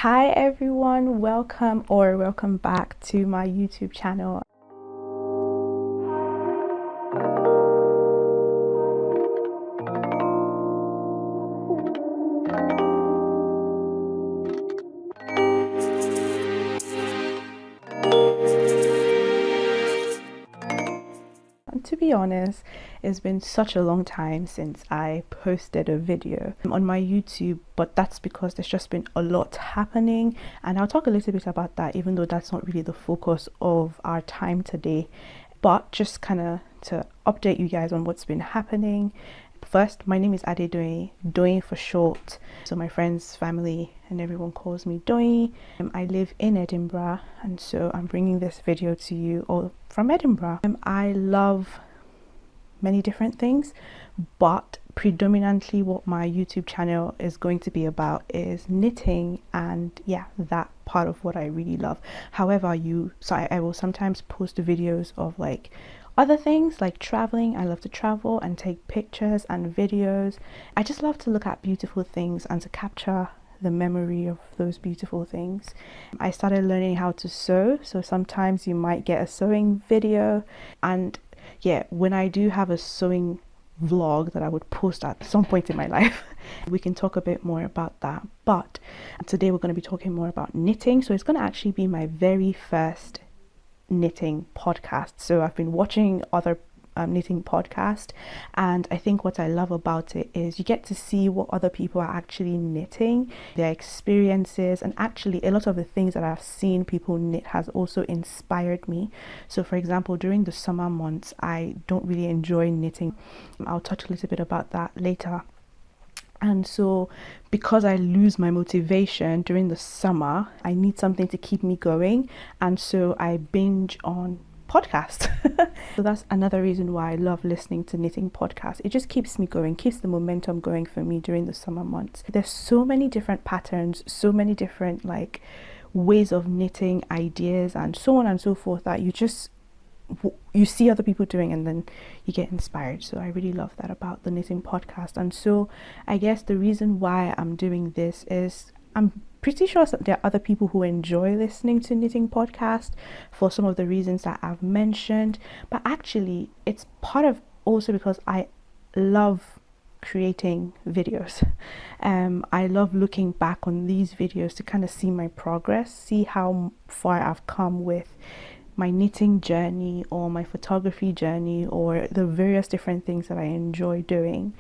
Hi everyone, welcome back to my YouTube channel. To be honest, it's been such a long time since I posted a video on my YouTube, but that's because there's just been a lot happening, and I'll talk a little bit about that, even though that's not really the focus of our time today. But just kind of to update you guys on what's been happening. First, my name is Adedoyin, Doyin for short. So my friends, family, and everyone calls me Doyin. I live in Edinburgh, and so I'm bringing this video to you all from Edinburgh. I love many different things, but predominantly what my YouTube channel is going to be about is knitting, and yeah, that part of what I really love. However, I will sometimes post videos of like other things like traveling. I love to travel and take pictures and videos. I just love to look at beautiful things and to capture the memory of those beautiful things. I started learning how to sew, so sometimes you might get a sewing video, and yeah, when I do have a sewing vlog that I would post at some point in my life, we can talk a bit more about that. But today we're going to be talking more about knitting, so it's going to actually be my very first knitting podcast. So I've been watching other knitting podcast, and I think what I love about it is you get to see what other people are actually knitting, their experiences, and actually a lot of the things that I've seen people knit has also inspired me. So for example, during the summer months, I don't really enjoy knitting. I'll touch a little bit about that later. And so because I lose my motivation during the summer, I need something to keep me going, and so I binge on podcasts. So that's another reason why I love listening to knitting podcasts. It just keeps me going, keeps the momentum going for me during the summer months. There's so many different patterns, so many different like ways of knitting, ideas, and so on and so forth, that you see other people doing and then you get inspired. So I really love that about the knitting podcast. And so I guess the reason why I'm doing this is I'm pretty sure there are other people who enjoy listening to knitting podcast for some of the reasons that I've mentioned, but actually it's part of also because I love creating videos. I love looking back on these videos to kind of see my progress, see how far I've come with my knitting journey or my photography journey or the various different things that I enjoy doing,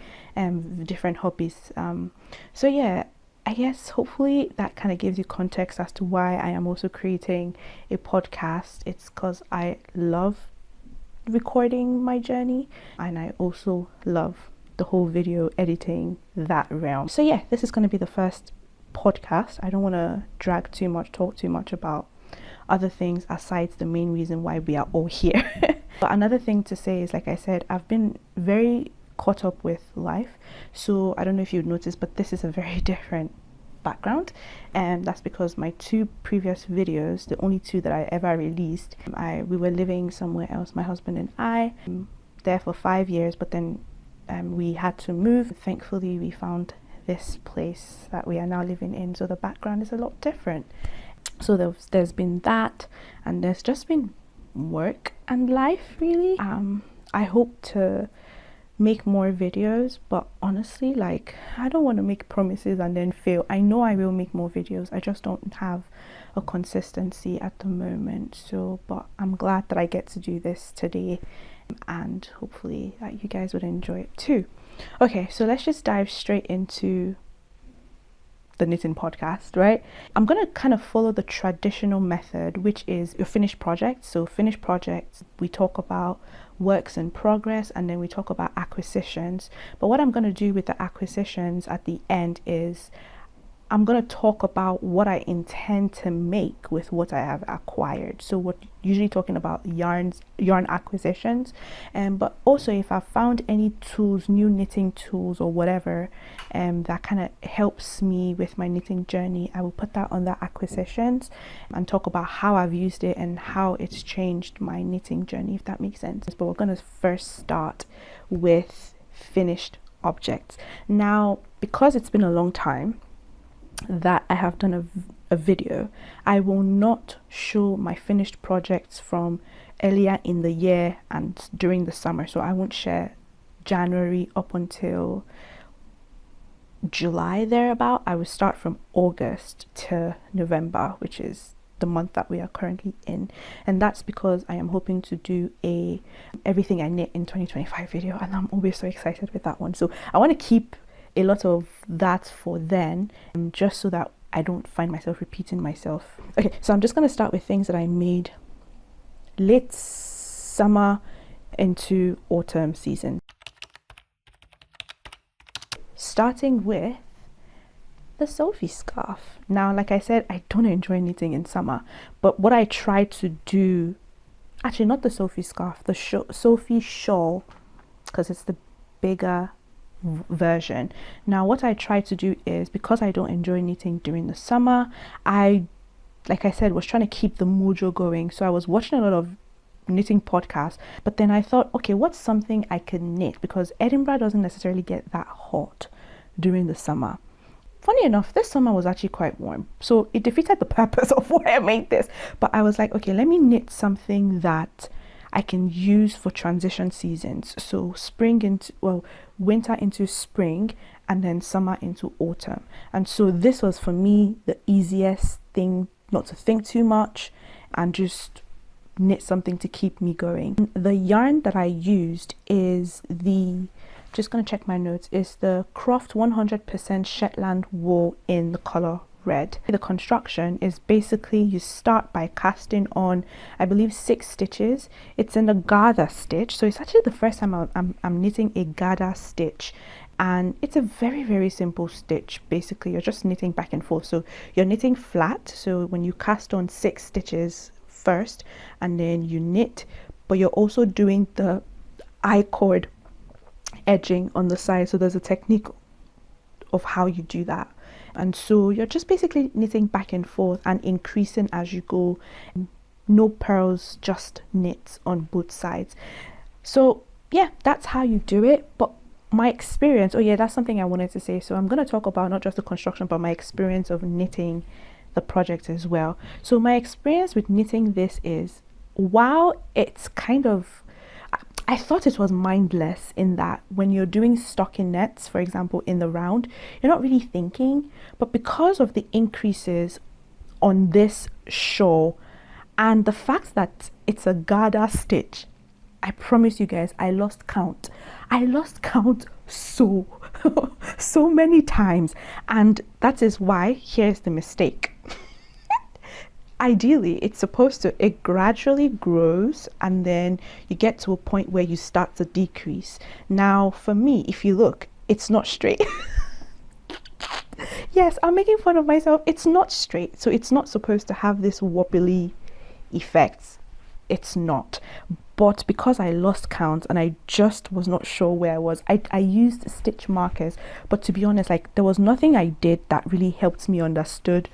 different hobbies. So yeah, I guess hopefully that kind of gives you context as to why I am also creating a podcast. It's because I love recording my journey, and I also love the whole video editing, that realm. So yeah, this is going to be the first podcast. I don't want to talk too much about other things aside the main reason why we are all here. But another thing to say is, like I said, I've been very caught up with life, so I don't know if you've noticed, but this is a very different background, and that's because my two previous videos, the only two that I ever released, we were living somewhere else, my husband and I, there for 5 years, but then we had to move. Thankfully we found this place that we are now living in, so the background is a lot different. So there's been that, and there's just been work and life really. I hope to make more videos, but honestly, like, I don't want to make promises and then fail. I know I will make more videos, I just don't have a consistency at the moment. So but I'm glad that I get to do this today, and hopefully that you guys would enjoy it too. Okay, so let's just dive straight into the knitting podcast, right? I'm gonna kind of follow the traditional method, which is your finished project. So finished projects, we talk about works in progress, and then we talk about acquisitions. But what I'm going to do with the acquisitions at the end is I'm going to talk about what I intend to make with what I have acquired. So we're usually talking about yarn acquisitions, but also if I've found any tools, new knitting tools or whatever, that kind of helps me with my knitting journey, I will put that on the acquisitions and talk about how I've used it and how it's changed my knitting journey, if that makes sense. But we're going to first start with finished objects. Now, because it's been a long time that I have done a video. I will not show my finished projects from earlier in the year and during the summer. So I won't share January up until July thereabout. I will start from August to November, which is the month that we are currently in, and that's because I am hoping to do a everything I knit in 2025 video, and I'm always so excited with that one. So I want to keep a lot of that for then, just so that I don't find myself repeating myself. Okay, so I'm just going to start with things that I made late summer into autumn season, starting with the Sophie scarf. Now, like I said, I don't enjoy knitting in summer, but what I try to do, actually not the Sophie scarf, the Sophie shawl, because it's the bigger version. Now what I try to do is, because I don't enjoy knitting during the summer, like I said, was trying to keep the mojo going. So I was watching a lot of knitting podcasts, but then I thought, okay, what's something I can knit, because Edinburgh doesn't necessarily get that hot during the summer. Funny enough, this summer was actually quite warm, so it defeated the purpose of why I made this. But I was like, okay, let me knit something that I can use for transition seasons. So winter into spring, and then summer into autumn. And so this was for me the easiest thing, not to think too much and just knit something to keep me going. The yarn that I used is just gonna check my notes, is the Croft 100% Shetland wool in the color red. The construction is basically you start by casting on, I believe, 6 stitches. It's in a gather stitch, so it's actually the first time I'm knitting a gather stitch, and it's a very, very simple stitch. Basically you're just knitting back and forth, so you're knitting flat. So when you cast on 6 stitches first and then you knit, but you're also doing the I-cord edging on the side. So there's a technique of how you do that, and so you're just basically knitting back and forth and increasing as you go. No purls, just knits on both sides. So yeah, that's how you do it. But my experience, oh yeah, that's something I wanted to say. So I'm going to talk about not just the construction, but my experience of knitting the project as well. So my experience with knitting this is, while it's kind of, I thought it was mindless in that when you're doing stocking nets, for example, in the round, you're not really thinking. But because of the increases on this shawl and the fact that it's a gather stitch, I promise you guys, I lost count. I lost count so many times. And that is why, here's the mistake. Ideally, it's supposed to, it gradually grows and then you get to a point where you start to decrease. Now, for me, if you look, it's not straight. Yes, I'm making fun of myself. It's not straight. So it's not supposed to have this wobbly effect. It's not. But because I lost count and I just was not sure where I was, I used stitch markers. But to be honest, like, there was nothing I did that really helped me understood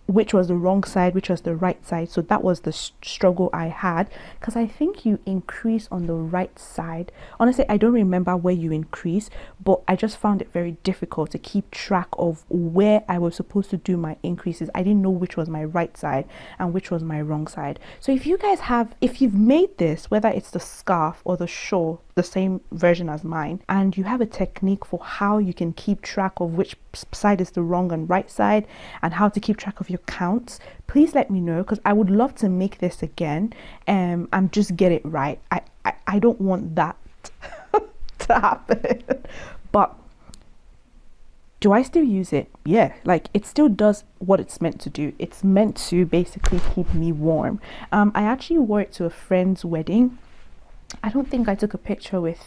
which was the wrong side, which was the right side. So that was the struggle I had, because I think you increase on the right side. Honestly, I don't remember where you increase, but I just found it very difficult to keep track of where I was supposed to do my increases. I didn't know which was my right side and which was my wrong side. So if you guys if you've made this, whether it's the scarf or the shawl, the same version as mine, and you have a technique for how you can keep track of which side is the wrong and right side, and how to keep track of your counts, please let me know, because I would love to make this again and just get it right. I don't want that to happen. But do I still use it? Yeah, like, it still does what it's meant to do. It's meant to basically keep me warm. I actually wore it to a friend's wedding. I don't think I took a picture with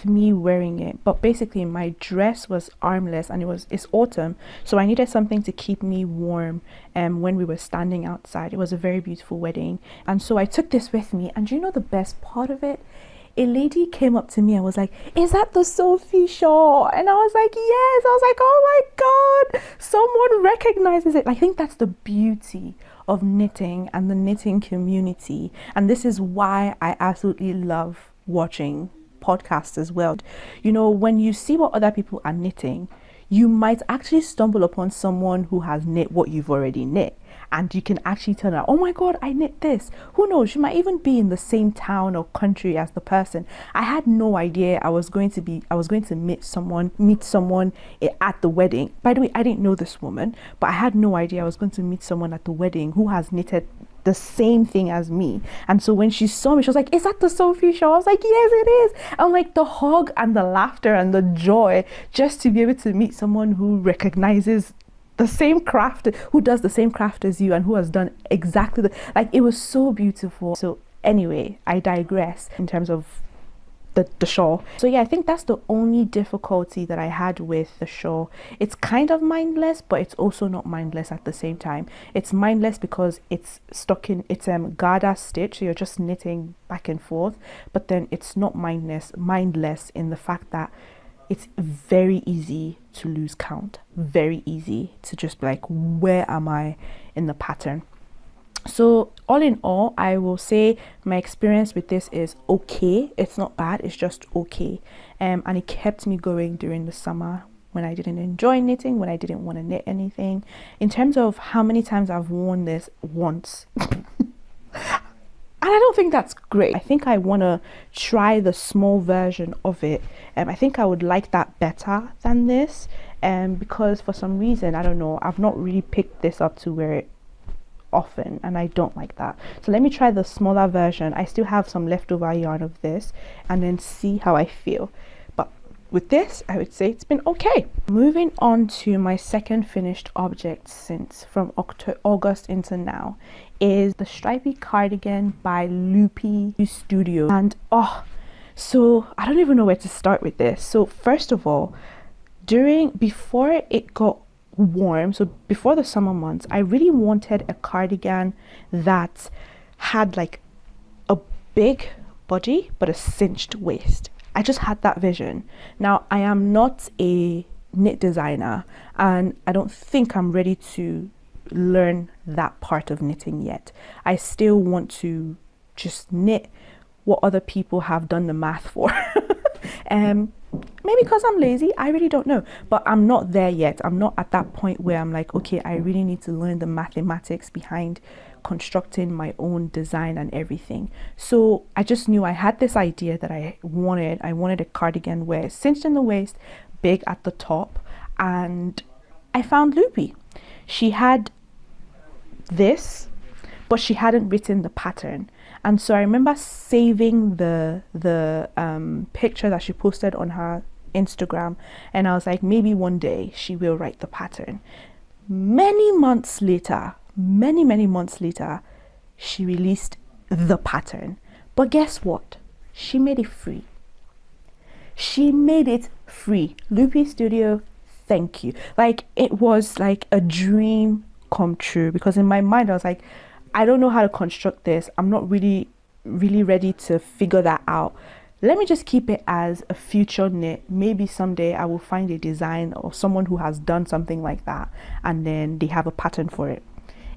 me wearing it, but basically my dress was armless and it's autumn, so I needed something to keep me warm when we were standing outside. It was a very beautiful wedding, and so I took this with me. And you know the best part of it? A lady came up to me and was like, "Is that the Sophie shawl?" And I was like, "Yes." I was like, "Oh my god, someone recognizes it." I think that's the beauty of knitting and the knitting community, and this is why I absolutely love watching podcast as well. You know, when you see what other people are knitting, you might actually stumble upon someone who has knit what you've already knit, and you can actually tell her, oh my god, I knit this. Who knows, you might even be in the same town or country as the person. I had no idea I was going to meet someone at the wedding. By the way, I didn't know this woman, but I had no idea I was going to meet someone at the wedding who has knitted the same thing as me. And so when she saw me, she was like, is that the Sophie shawl? I was like, yes it is. And like the hug and the laughter and the joy just to be able to meet someone who recognizes the same craft, who does the same craft as you, and who has done exactly it was so beautiful. So anyway, I digress in terms of the shawl. So yeah, I think that's the only difficulty that I had with the shawl. It's kind of mindless, but it's also not mindless at the same time. It's mindless because it's stuck in, it's garter stitch, so you're just knitting back and forth, but then it's not mindless in the fact that it's very easy to lose count, very easy to just be like, where am I in the pattern? So all in all, I will say my experience with this is okay. It's not bad, it's just okay. And it kept me going during the summer when I didn't enjoy knitting, when I didn't want to knit anything. In terms of how many times I've worn this, once. And I don't think that's great. I think I want to try the small version of it. I think I would like that better than this. Because for some reason, I don't know, I've not really picked this up to wear it often, and I don't like that. So let me try the smaller version. I still have some leftover yarn of this, and then see how I feel. But with this, I would say it's been okay. Moving on to my second finished object since from August into now is the Stripey cardigan by Loopy Studio. And so I don't even know where to start with this. So first of all, before it got warm, so before the summer months, I really wanted a cardigan that had like a big body but a cinched waist. I just had that vision. Now, I am not a knit designer, and I don't think I'm ready to learn that part of knitting yet. I still want to just knit what other people have done the math for. Maybe because I'm lazy, I really don't know, but I'm not there yet. I'm not at that point where I'm like, okay, I really need to learn the mathematics behind constructing my own design and everything. So I just knew I had this idea that I wanted a cardigan where it's cinched in the waist, big at the top, and I found Loopy. She had this, but she hadn't written the pattern. And so I remember saving the picture that she posted on her Instagram, and I was like, maybe one day she will write the pattern. Many months later, she released the pattern. But guess what? She made it free. Loopy Studio, thank you. Like, it was like a dream come true, because in my mind I was like, I don't know how to construct this. I'm not really ready to figure that out. Let me just keep it as a future knit. Maybe someday I will find a design or someone who has done something like that, and then they have a pattern for it.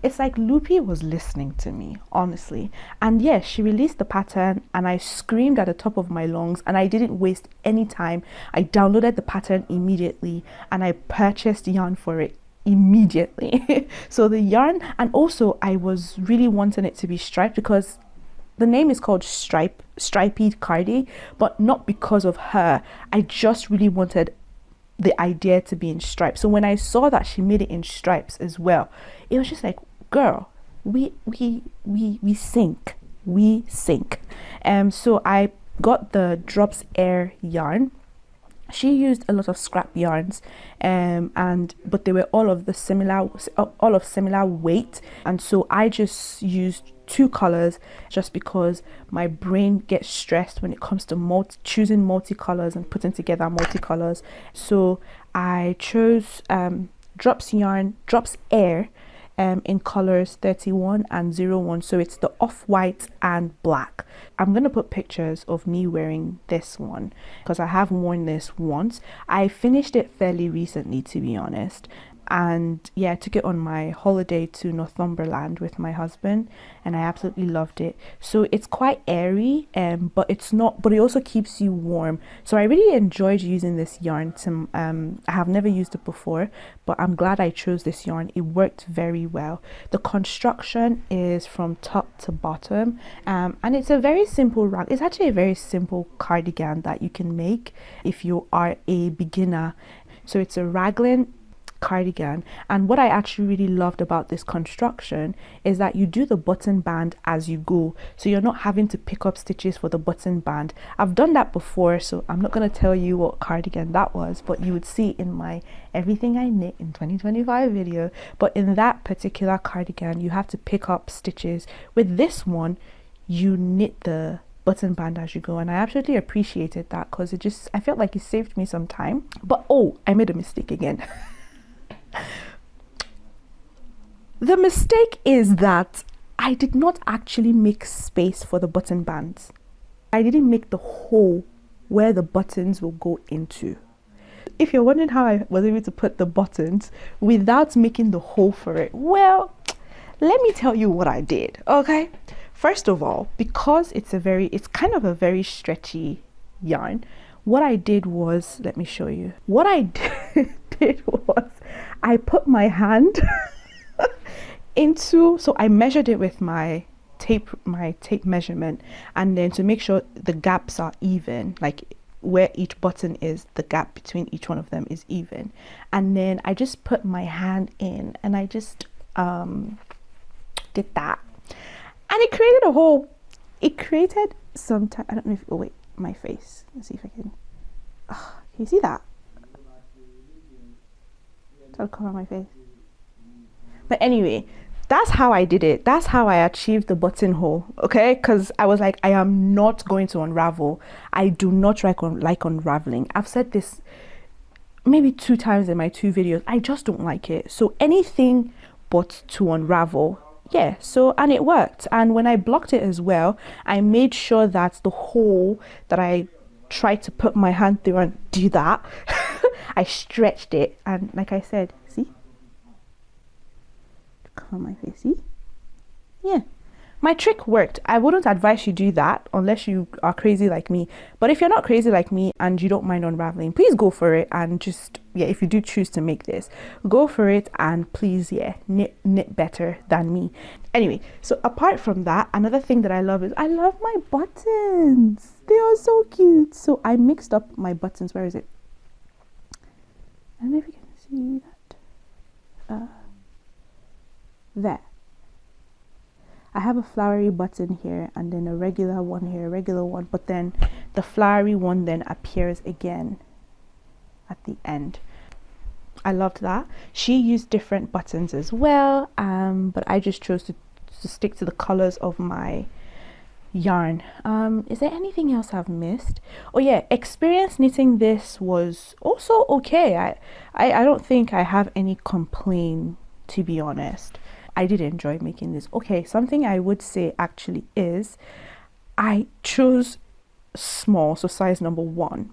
It's like Loopy was listening to me, honestly. And yes, she released the pattern, and I screamed at the top of my lungs, and I didn't waste any time. I downloaded the pattern immediately, and I purchased yarn for it immediately. So the yarn, and also I was really wanting it to be striped, because the name is called Stripey Cardi, but not because of her. I just really wanted the idea to be in stripes. So when I saw that she made it in stripes as well, it was just like, girl, we sync. So I got the Drops Air yarn. She used a lot of scrap yarns, but they were all of similar weight, and so I just used 2 colors, just because my brain gets stressed when it comes to choosing multicolors and putting together multicolors. So I chose Drops Air in colors 31 and 01. So it's the off-white and black. I'm gonna put pictures of me wearing this one, because I have worn this once. I finished it fairly recently, to be honest. and yeah, I took it on my holiday to Northumberland with my husband, and I absolutely loved it. So it's quite airy, but it's not, but it also keeps you warm. So I really enjoyed using this yarn. To I have never used it before, but I'm glad I chose this yarn. It worked very well. The construction is from top to bottom, and it's a very simple rag. It's actually a very simple cardigan that you can make if you are a beginner. So it's a raglan cardigan, and what I actually really loved about this construction is that you do the button band as you go, so you're not having to pick up stitches for the button band. I've done that before, so I'm not going to tell you what cardigan that was, but you would see in my everything I knit in 2025 video. But in that particular cardigan you have to pick up stitches. With this one you knit the button band as you go, and I absolutely appreciated that because I felt like it saved me some time. But oh, I made a mistake again. The mistake is that I did not actually make space for the button bands. I didn't make the hole where the buttons will go into. If you're wondering how I was able to put the buttons without making the hole for it, well, let me tell you what I did. Okay, first of all, because it's kind of a very stretchy yarn, what I did was, let me show you. What I did was I put my hand into, so I measured it with my tape measurement, and then to make sure the gaps are even, like where each button is, the gap between each one of them is even. And then I just put my hand in and I just did that, and it created a hole. It created some time. I don't know if, oh wait, my face, let's see if I can, can you see that? I'll cover my face. But anyway, that's how I did it. That's how I achieved the buttonhole. Okay, because I was like, I am not going to unravel. I do not like unraveling. I've said this maybe 2 times in my 2 videos. I just don't like it. So anything but to unravel. Yeah, so, and it worked. And when I blocked it as well, I made sure that the hole that I tried to put my hand through and do that, I stretched it, and like I said, see, cover my face, see, yeah, my trick worked. I wouldn't advise you do that unless you are crazy like me, but if you're not crazy like me and you don't mind unraveling, please go for it. And just, yeah, if you do choose to make this, go for it, and please, yeah, knit better than me. Anyway, so apart from that, another thing that I love is I love my buttons. They are so cute. So I mixed up my buttons. Where is it? I don't know if you can see that. There. I have a flowery button here, and then a regular one here, a regular one, but then the flowery one then appears again at the end. I loved that. She used different buttons as well, but I just chose to stick to the colors of my yarn. Is there anything else I've missed? Oh yeah, experience knitting this was also okay. I don't think I have any complaint, to be honest. I did enjoy making this. Okay, something I would say actually is I chose small, so size number 1.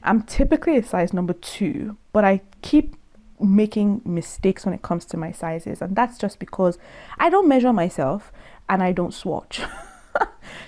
I'm typically a size number 2, but I keep making mistakes when it comes to my sizes, and that's just because I don't measure myself and I don't swatch.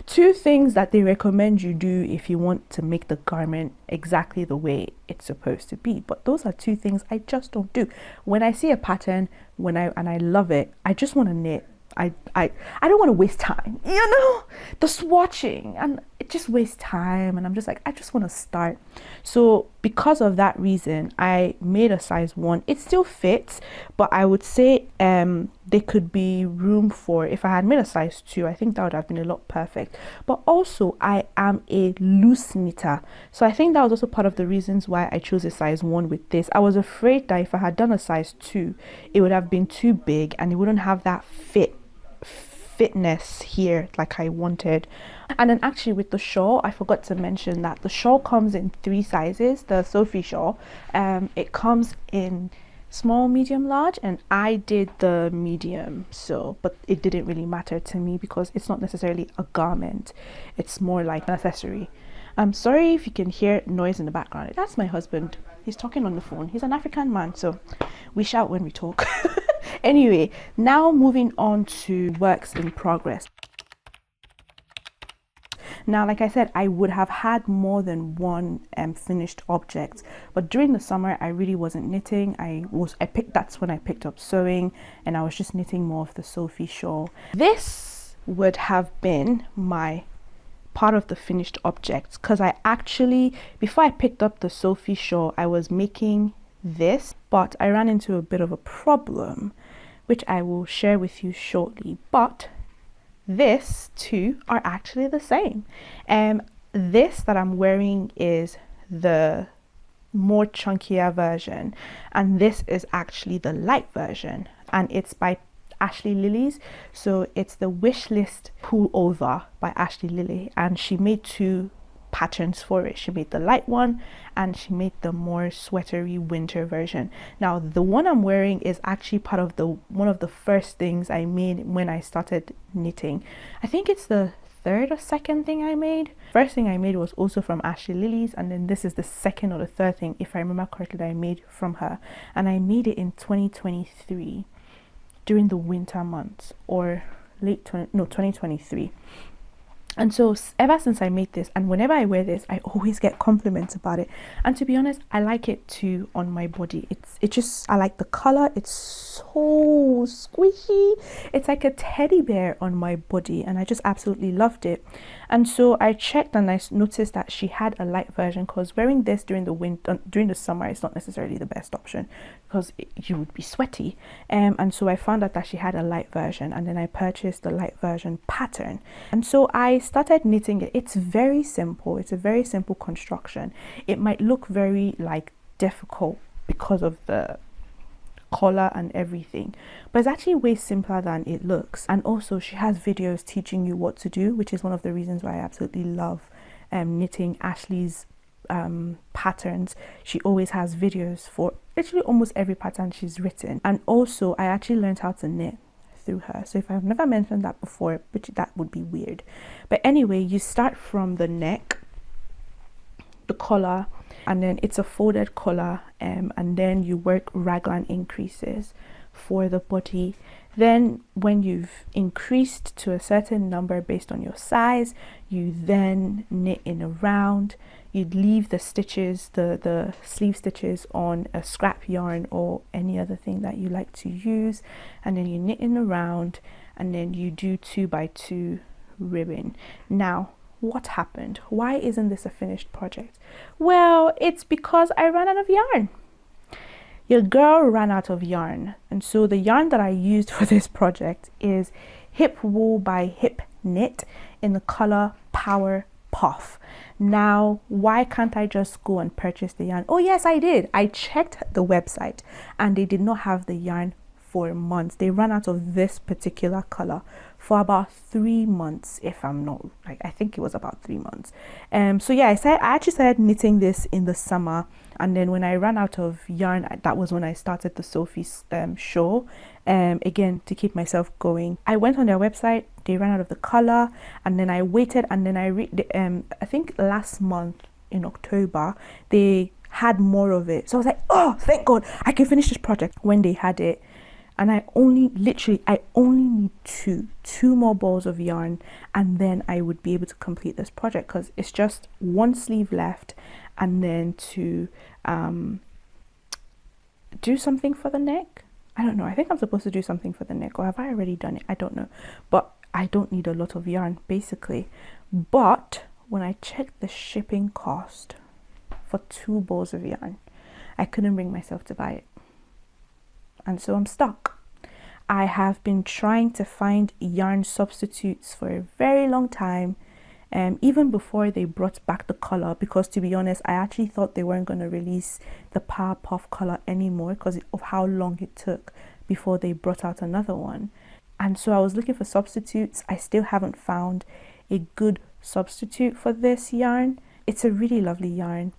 2 things that they recommend you do if you want to make the garment exactly the way it's supposed to be, but those are 2 things I just don't do. When I see a pattern, and I love it, I just want to knit. I don't want to waste time, you know, the swatching, and it just wastes time, and I'm just like, I just want to start. So because of that reason, I made a size 1. It still fits, but I would say there could be room for, if I had made a size 2, I think that would have been a lot perfect. But also I am a loose knitter, so I think that was also part of the reasons why I chose a size 1 with this. I was afraid that if I had done a size 2, it would have been too big and it wouldn't have that fitness here like I wanted. And then actually with the shawl, I forgot to mention that the shawl comes in 3 sizes. The Sophie shawl, it comes in small, medium, large, and I did the medium, so, but it didn't really matter to me because it's not necessarily a garment, it's more like an accessory. I'm sorry if you can hear noise in the background. That's my husband. He's talking on the phone. He's an African man, so we shout when we talk. Anyway, now moving on to works in progress. Now, like I said, I would have had more than one finished object, but during the summer I really wasn't knitting. That's when I picked up sewing, and I was just knitting more of the Sophie shawl. This would have been my part of the finished objects, because I actually, before I picked up the Sophie shawl, I was making this, but I ran into a bit of a problem, which I will share with you shortly. But this two are actually the same. This that I'm wearing is the more chunkier version, and this is actually the light version, and it's by Ashley Lilly's. So it's the Wishlist pullover by Ashley Lilly, and she made two patterns for it. She made the light one and she made the more sweatery winter version. Now the one I'm wearing is actually part of one of the first things I made when I started knitting. I think it's the third or second thing I made. First thing I made was also from Ashley Lilly's, and then this is the second or the third thing, if I remember correctly, that I made from her, and I made it in 2023 during the winter months, or 2023. And so ever since I made this, and whenever I wear this, I always get compliments about it. And to be honest, I like it too on my body. I like the color. It's so squishy. It's like a teddy bear on my body, and I just absolutely loved it. And so I checked and I noticed that she had a light version, because wearing this during the summer is not necessarily the best option, because you would be sweaty. And so I found out that she had a light version, and then I purchased the light version pattern. And so I started knitting it. It's very simple. It's a very simple construction. It might look very difficult because of the collar and everything, but it's actually way simpler than it looks. And also she has videos teaching you what to do, which is one of the reasons why I absolutely love knitting Ashley's patterns. She always has videos for literally almost every pattern she's written. And also I actually learned how to knit through her. So if I've never mentioned that before, which that would be weird, but anyway, you start from the neck, the collar, and then it's a folded collar, and then you work raglan increases for the body. Then when you've increased to a certain number based on your size, you then knit in a round. You'd leave the stitches, the sleeve stitches, on a scrap yarn or any other thing that you like to use, and then you knit in a round, and then you do 2x2 ribbon. Now, what happened? Why isn't this a finished project? Well, it's because I ran out of yarn. Your girl ran out of yarn, and so the yarn that I used for this project is Hip Wool by Hip Knit in the color Power Puff. Now, why can't I just go and purchase the yarn? Oh yes, I did. I checked the website and they did not have the yarn for months. They ran out of this particular color for about 3 months, if I'm not, I think it was about 3 months. So yeah, I actually started knitting this in the summer, and then when I ran out of yarn, that was when I started the Sophie's shawl, again, to keep myself going. I went on their website, they ran out of the color, and then I waited, and then I think last month in October they had more of it, so I was like, oh thank God, I can finish this project. When they had it, and I only need two more balls of yarn, and then I would be able to complete this project, because it's just one sleeve left, and then to do something for the neck. I don't know, I think I'm supposed to do something for the neck, or have I already done it? I don't know, but I don't need a lot of yarn basically. But when I checked the shipping cost for 2 balls of yarn, I couldn't bring myself to buy it, and so I'm stuck. I have been trying to find yarn substitutes for a very long time, even before they brought back the color, because to be honest, I actually thought they weren't going to release the Power Puff color anymore because of how long it took before they brought out another one. And so I was looking for substitutes. I still haven't found a good substitute for this yarn. It's a really lovely yarn,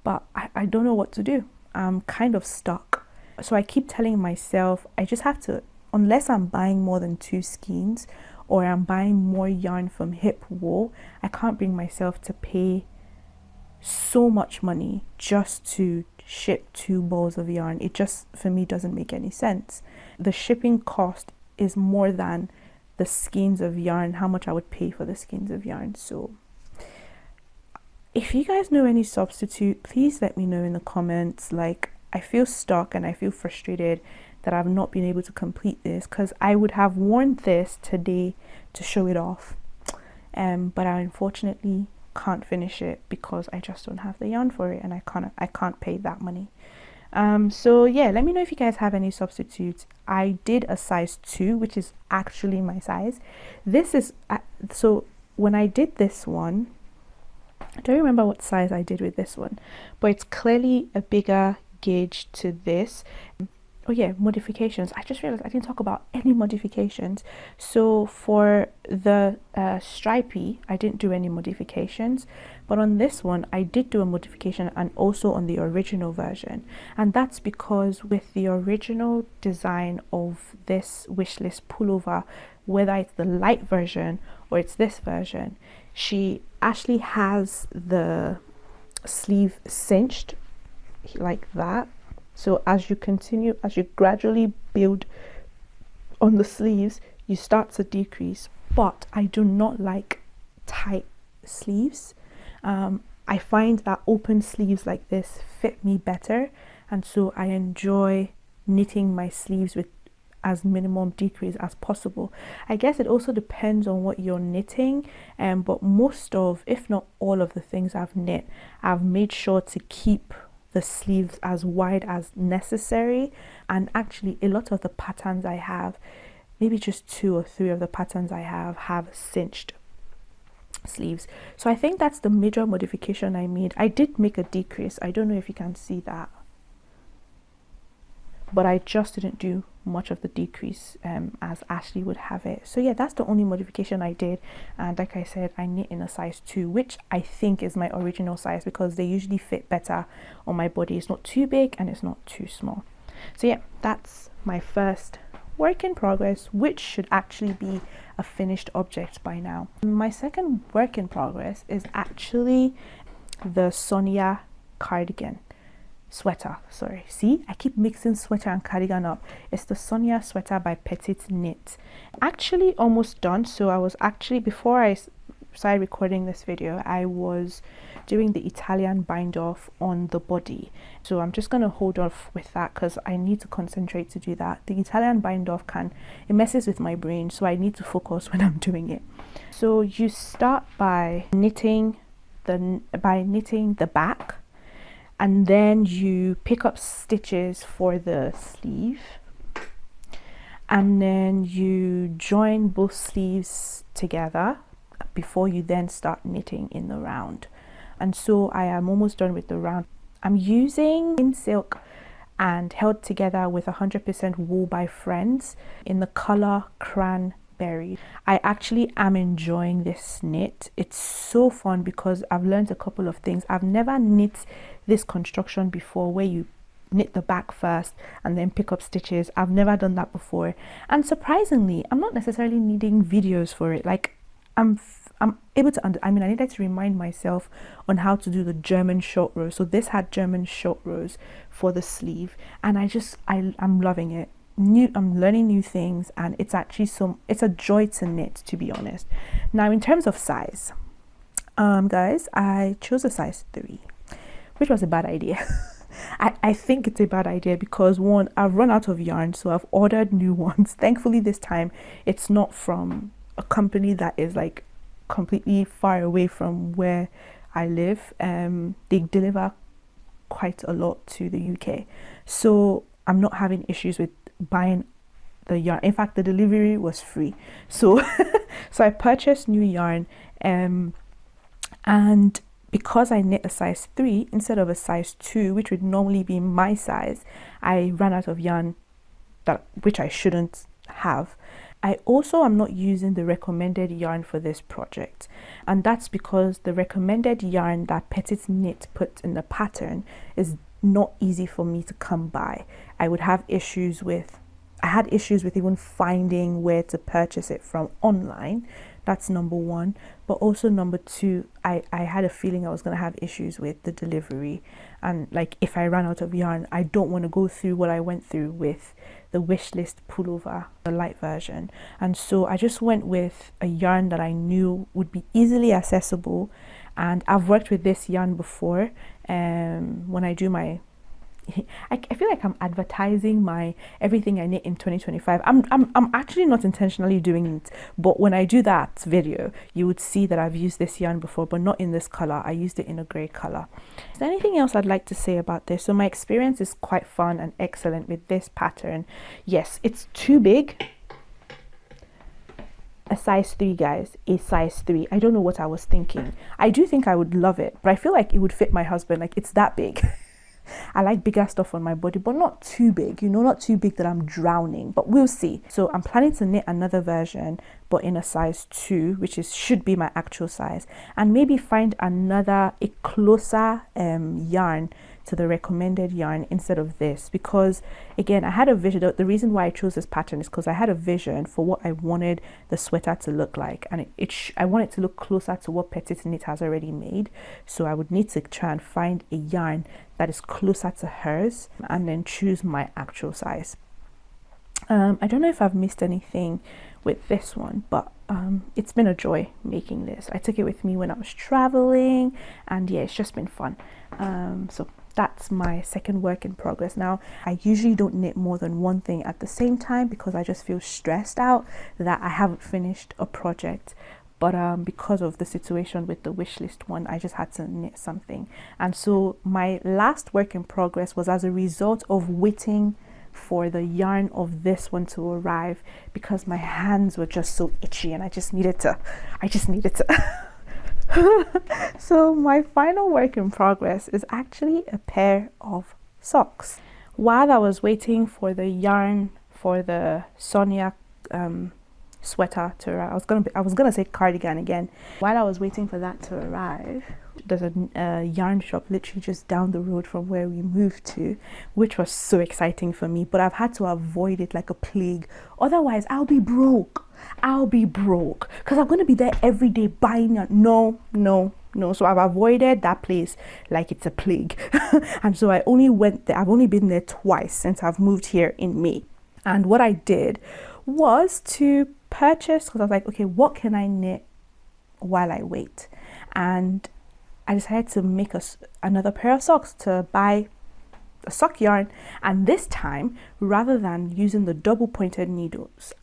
but I don't know what to do. I'm kind of stuck. So I keep telling myself I just have to, unless I'm buying more than 2 skeins, or I'm buying more yarn from Hip Wool, I can't bring myself to pay so much money just to ship 2 balls of yarn. It just, for me, doesn't make any sense. The shipping cost is more than the skeins of yarn, how much I would pay for the skeins of yarn. So if you guys know any substitute, please let me know in the comments. Like, I feel stuck and I feel frustrated that I've not been able to complete this, because I would have worn this today to show it off, but I unfortunately can't finish it because I just don't have the yarn for it, and I can't pay that money. So yeah, let me know if you guys have any substitutes. I did a size 2, which is actually my size. This is so when I did this one, I don't remember what size I did with this one, but it's clearly a bigger gauge to this. Oh yeah, modifications. I just realized I didn't talk about any modifications. So for the Stripey, I didn't do any modifications, but on this one I did do a modification, and also on the original version. And that's because with the original design of this Wishlist pullover, whether it's the light version or it's this version, she actually has the sleeve cinched like that. So as you gradually build on the sleeves, you start to decrease. But I do not like tight sleeves. I find that open sleeves like this fit me better, and so I enjoy knitting my sleeves with as minimum decrease as possible. I guess it also depends on what you're knitting, but most of, if not all of the things I've knit, I've made sure to keep the sleeves as wide as necessary. And actually a lot of the patterns I have, maybe just 2 or 3 of the patterns I have cinched sleeves. So I think that's the major modification I made. I did make a decrease. I don't know if you can see that, but I just didn't do much of the decrease as Ashley would have it. So yeah, that's the only modification I did. And like I said, I knit in a size 2, which I think is my original size, because they usually fit better on my body. It's not too big and it's not too small. So yeah, that's my first work in progress, which should actually be a finished object by now. My second work in progress is actually the Sonia cardigan. Sweater, sorry, see, I keep mixing sweater and cardigan up. It's the Sonia sweater by Petite Knit. Actually almost done. So I was actually, before I started recording this video, I was doing the Italian bind off on the body. So I'm just going to hold off with that because I need to concentrate to do that. The Italian bind off it messes with my brain, so I need to focus when I'm doing it. So you start by knitting the back, and then you pick up stitches for the sleeve, and then you join both sleeves together before you then start knitting in the round. And so I am almost done with the round. I'm using in silk and held together with 100% wool by Friends in the color Cranberry. I actually am enjoying this knit. It's so fun because I've learned a couple of things. I've never knit this construction before, where you knit the back first and then pick up stitches. I've never done that before, and surprisingly I'm not necessarily needing videos for it. Like I'm able to I needed to remind myself on how to do the German short rows. So this had German short rows for the sleeve, and I'm loving it. I'm learning new things, and it's actually it's a joy to knit, to be honest. Now in terms of size, guys, I chose a size 3, which was a bad idea. I think it's a bad idea because, one, I've run out of yarn, so I've ordered new ones. Thankfully this time it's not from a company that is like completely far away from where I live. They deliver quite a lot to the UK, so I'm not having issues with buying the yarn. In fact, the delivery was free, so so I purchased new yarn, and because I knit a size 3 instead of a size 2, which would normally be my size, I ran out of yarn, which I shouldn't have. I also am not using the recommended yarn for this project, and that's because the recommended yarn that Petite Knit put in the pattern is not easy for me to come by. I would have issues with I had issues with even finding where to purchase it from online. That's number one. But also number two, I had a feeling I was going to have issues with the delivery. And like if I ran out of yarn, I don't want to go through what I went through with the Wishlist pullover, the light version. And so I just went with a yarn that I knew would be easily accessible. And I've worked with this yarn before when I do my I feel like I'm advertising my everything I knit in 2025. I'm actually not intentionally doing it, but when I do that video, you would see that I've used this yarn before, but not in this color. I used it in a gray color. Is there anything else I'd like to say about this? So my experience is quite fun and excellent with this pattern. Yes, it's too big. A size 3, guys, a size 3. I don't know what I was thinking. I do think I would love it, but I feel like it would fit my husband. Like, it's that big. I like bigger stuff on my body, but not too big, you know, not too big that I'm drowning, but we'll see. So I'm planning to knit another version, but in a size 2, which should be my actual size, and maybe find a closer yarn to the recommended yarn instead of this, because again, I had a vision. The reason why I chose this pattern is because I had a vision for what I wanted the sweater to look like, and I want it to look closer to what Petite Knit has already made. So I would need to try and find a yarn that is closer to hers and then choose my actual size. I don't know if I've missed anything with this one, but it's been a joy making this. I took it with me when I was traveling, and yeah, it's just been fun. So that's my second work in progress. Now, I usually don't knit more than one thing at the same time because I just feel stressed out that I haven't finished a project. But because of the situation with the Wishlist one, I just had to knit something. And so my last work in progress was as a result of waiting for the yarn of this one to arrive, because my hands were just so itchy and I just needed to So my final work in progress is actually a pair of socks. While I was waiting for the yarn for the Sonia sweater to arrive, I was gonna say cardigan again. While I was waiting for that to arrive, there's a yarn shop literally just down the road from where we moved to, which was so exciting for me, but I've had to avoid it like a plague. Otherwise I'll be broke because I'm gonna be there every day buying yarn. No, so I've avoided that place like it's a plague. And so I only went there, I've only been there twice since I've moved here in May. And what I did was to purchase, because I was like, okay, what can I knit while I wait? And I decided to make another pair of socks, to buy a sock yarn. And this time, rather than using the double pointed needles,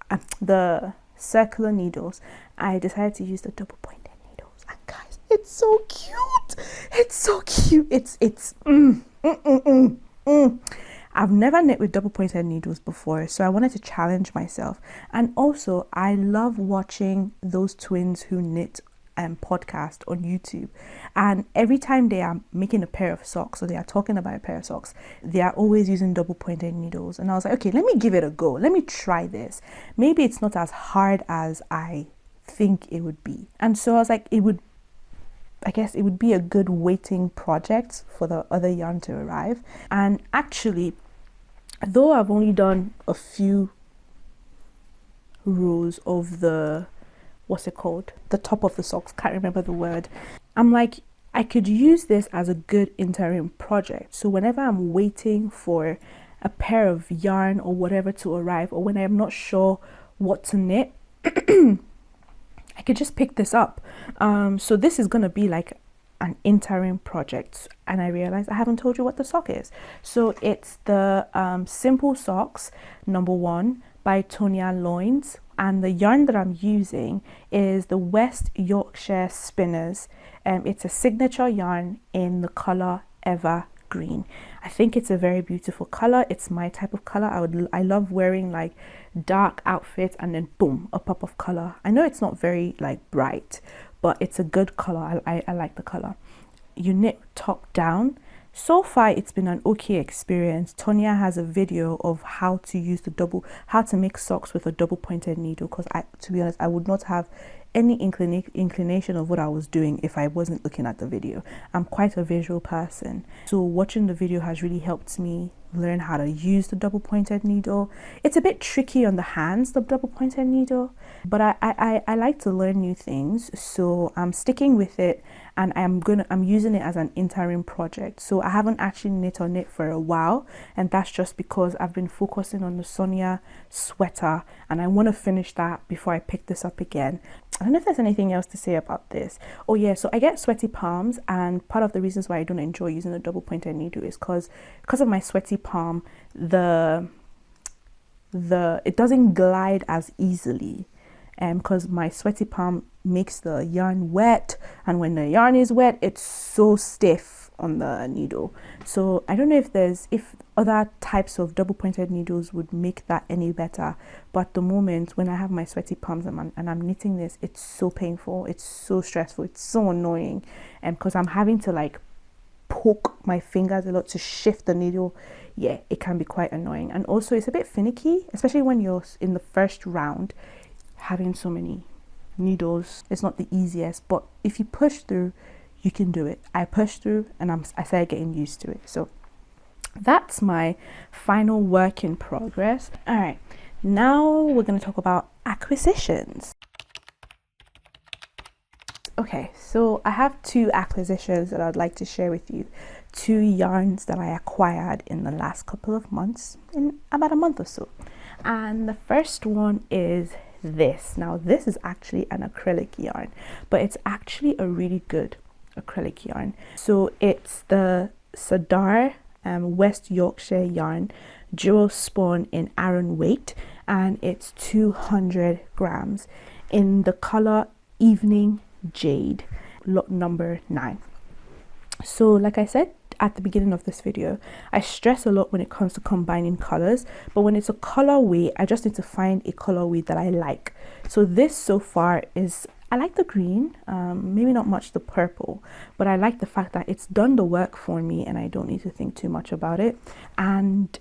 the circular needles, I decided to use the double pointed needles. And guys, it's so cute. I've never knit with double pointed needles before, so I wanted to challenge myself. And also, I love watching those twins who knit podcast on YouTube, and every time they are making a pair of socks or they are talking about a pair of socks, they are always using double pointed needles. And I was like, okay, let me give it a go, let me try this. Maybe it's not as hard as I think it would be. And so I was like, I guess it would be a good waiting project for the other yarn to arrive. And actually, though I've only done a few rows of the, what's it called, the top of the socks, can't remember the word, I'm like, I could use this as a good interim project. So whenever I'm waiting for a pair of yarn or whatever to arrive, or when I'm not sure what to knit, I could just pick this up. So this is gonna be like an interim project. And I realized I haven't told you what the sock is. So it's the Simple Socks #1 by Sonia Loins, and the yarn that I'm using is the West Yorkshire Spinners. It's a signature yarn in the color Evergreen. I think it's a very beautiful color. It's my type of color. I love wearing like dark outfits and then boom, a pop of color. I know it's not very like bright, but it's a good color. I like the color. You knit top down. So far it's been an okay experience. Sonia has a video of how to make socks with a double pointed needle, because to be honest, I would not have any inclination of what I was doing if I wasn't looking at the video. I'm quite a visual person, so watching the video has really helped me learn how to use the double pointed needle. It's a bit tricky on the hands, the double pointed needle, but I like to learn new things, so I'm sticking with it, and I'm using it as an interim project. So I haven't actually knit on it for a while, and that's just because I've been focusing on the Sonia sweater, and I want to finish that before I pick this up again. I don't know if there's anything else to say about this. Oh yeah, so I get sweaty palms, and part of the reasons why I don't enjoy using a double pointed needle is because of my sweaty palm, it doesn't glide as easily, because my sweaty palm makes the yarn wet, and when the yarn is wet, it's so stiff on the needle. So I don't know if other types of double pointed needles would make that any better, but at the moment when I have my sweaty palms and I'm knitting this, it's so painful, it's so stressful, it's so annoying, and because I'm having to like poke my fingers a lot to shift the needle. Yeah, it can be quite annoying, and also it's a bit finicky, especially when you're in the first round. Having so many needles, it's not the easiest, but if you push through, you can do it. I pushed through, and I started getting used to it. So that's my final work in progress. All right, now we're going to talk about acquisitions. Okay, so I have 2 acquisitions that I'd like to share with you. 2 yarns that I acquired in the last couple of months, in about a month or so. And the first one is this. Now this is actually an acrylic yarn, but it's actually a really good acrylic yarn. So it's the Sadar West Yorkshire yarn dual spawn in Aran weight, and it's 200 grams in the color Evening Jade, lot number 9. So like I said at the beginning of this video, I stress a lot when it comes to combining colors, but when it's a colorway, I just need to find a colorway that I like. So this so far is, I like the green, maybe not much the purple, but I like the fact that it's done the work for me and I don't need to think too much about it. And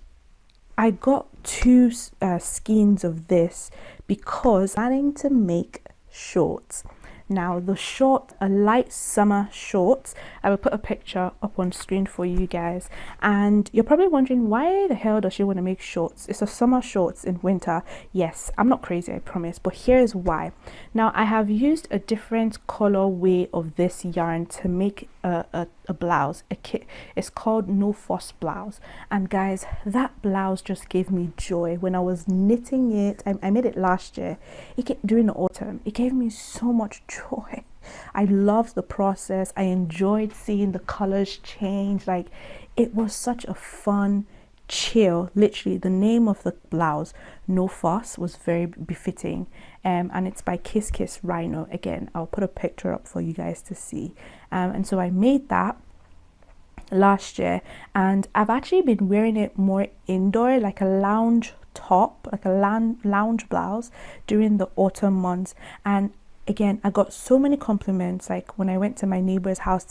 I got 2 skeins of this because I'm planning to make shorts. Now the short, a light summer shorts, I will put a picture up on screen for you guys, and you're probably wondering, why the hell does she want to make shorts? It's a summer shorts in winter. Yes, I'm not crazy, I promise, but here's why. Now I have used a different colorway of this yarn to make a blouse, a kit. It's called No Fuss blouse, and guys, that blouse just gave me joy when I was knitting it. I made it last year, during the autumn. It gave me so much joy. I loved the process. I enjoyed seeing the colors change. Like, it was such a fun chill. Literally, the name of the blouse, No Fuss, was very befitting, and it's by Kiss Kiss Rhino. Again, I'll put a picture up for you guys to see. And so I made that last year, and I've actually been wearing it more indoor, like a lounge top, like a lounge blouse during the autumn months. And again, I got so many compliments. Like when I went to my neighbor's house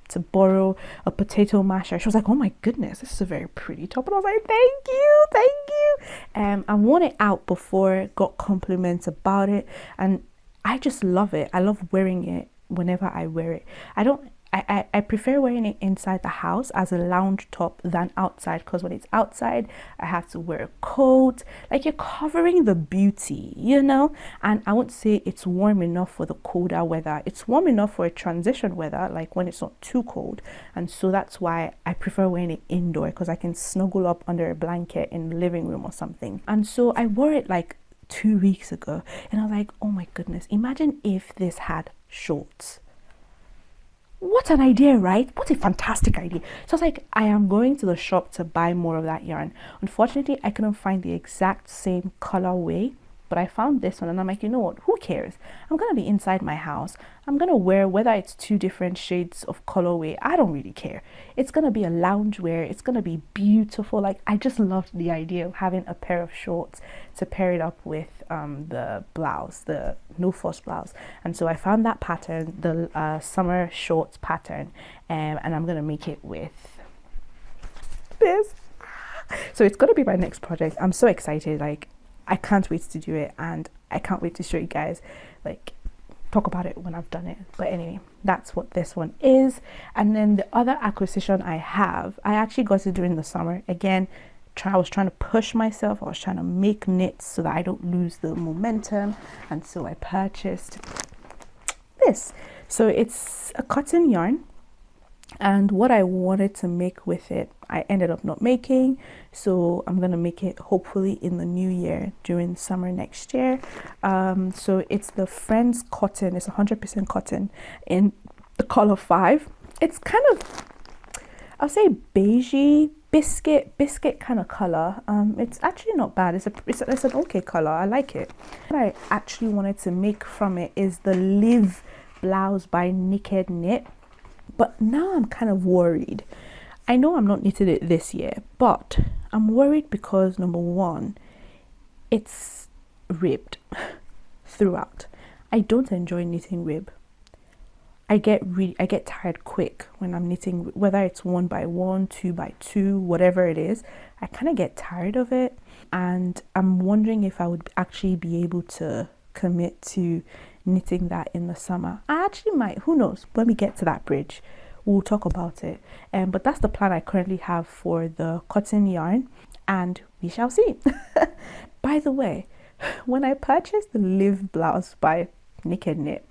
to borrow a potato masher, she was like, oh my goodness, this is a very pretty top. And I was like, thank you. I worn it out before, got compliments about it, and I just love it. I love wearing it whenever I wear it. I prefer wearing it inside the house as a lounge top than outside, because when it's outside I have to wear a coat. Like, you're covering the beauty, you know. And I won't say it's warm enough for the colder weather. It's warm enough for a transition weather, like when it's not too cold. And so that's why I prefer wearing it indoor, because I can snuggle up under a blanket in the living room or something. And so I wore it like 2 weeks ago, and I was like, oh my goodness, imagine if this had shorts. What an idea, right? What a fantastic idea. So I was like, I am going to the shop to buy more of that yarn. Unfortunately, I couldn't find the exact same colorway, but I found this one, and I'm like, you know what, who cares? I'm gonna be inside my house. I'm gonna wear, whether it's 2 different shades of colorway, I don't really care. It's gonna be a lounge wear. It's gonna be beautiful. Like, I just loved the idea of having a pair of shorts to pair it up with the blouse, the No Fuss blouse. And so I found that pattern, the summer shorts pattern, and I'm gonna make it with this. So it's gonna be my next project. I'm so excited. Like, I can't wait to do it, and I can't wait to show you guys like talk about it when I've done it. But anyway, that's what this one is. And then the other acquisition I actually got it during the summer. Again, I was trying to push myself. I was trying to make knits so that I don't lose the momentum, and so I purchased this. So it's a cotton yarn, and what I wanted to make with it I ended up not making, so I'm gonna make it hopefully in the new year during summer next year. So it's the Friends cotton. It's 100% cotton in the color 5. It's kind of, I'll say, beigey biscuit kind of color. It's actually not bad. It's an okay color. I like it. What I actually wanted to make from it is the Live blouse by Naked Knit, but now I'm kind of worried. I know I'm not knitting it this year, but I'm worried because number one, it's ribbed throughout. I don't enjoy knitting rib. I get tired quick when I'm knitting, whether it's 1 by 1, 2 by 2, whatever it is. I kind of get tired of it, and I'm wondering if I would actually be able to commit to knitting that in the summer. I actually might, who knows, when we get to that bridge we'll talk about it. But that's the plan I currently have for the cotton yarn, and we shall see. By the way, when I purchased the Live blouse by Naked Knit,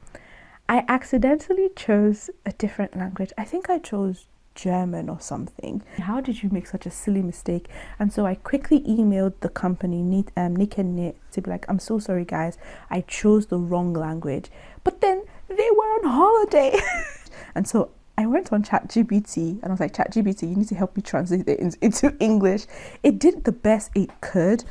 I accidentally chose a different language. I think I chose German or something. How did you make such a silly mistake? And so I quickly emailed the company Naked Knit to be like, I'm so sorry guys, I chose the wrong language. But then they were on holiday. And so I went on ChatGPT and I was like, ChatGPT, you need to help me translate it into English. It did the best it could,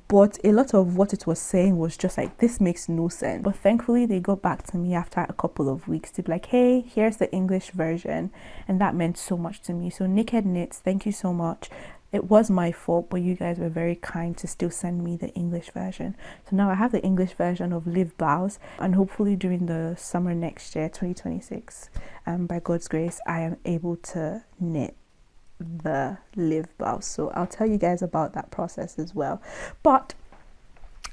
but a lot of what it was saying was just like, this makes no sense. But thankfully they got back to me after a couple of weeks to be like, hey, here's the English version. And that meant so much to me. So Naked Knits, thank you so much. It was my fault, but you guys were very kind to still send me the English version. So now I have the English version of Live blouse, and hopefully during the summer next year, 2026, by God's grace, I am able to knit the Live blouse. So I'll tell you guys about that process as well. But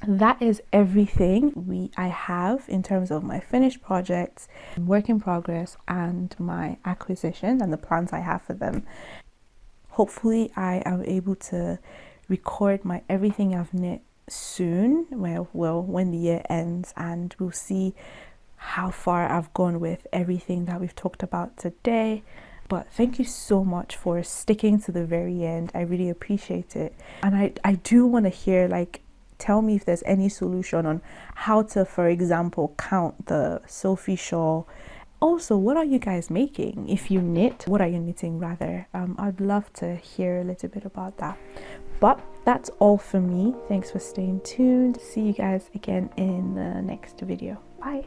that is everything I have in terms of my finished projects, work in progress, and my acquisitions and the plans I have for them. Hopefully I am able to record my everything I've knit soon, when the year ends, and we'll see how far I've gone with everything that we've talked about today. But thank you so much for sticking to the very end. I really appreciate it. And I do want to hear, like, tell me if there's any solution on how to, for example, count the Sophie shawl. Also, what are you guys making? If you knit, what are you knitting rather? I'd love to hear a little bit about that. But that's all for me. Thanks for staying tuned. See you guys again in the next video. Bye.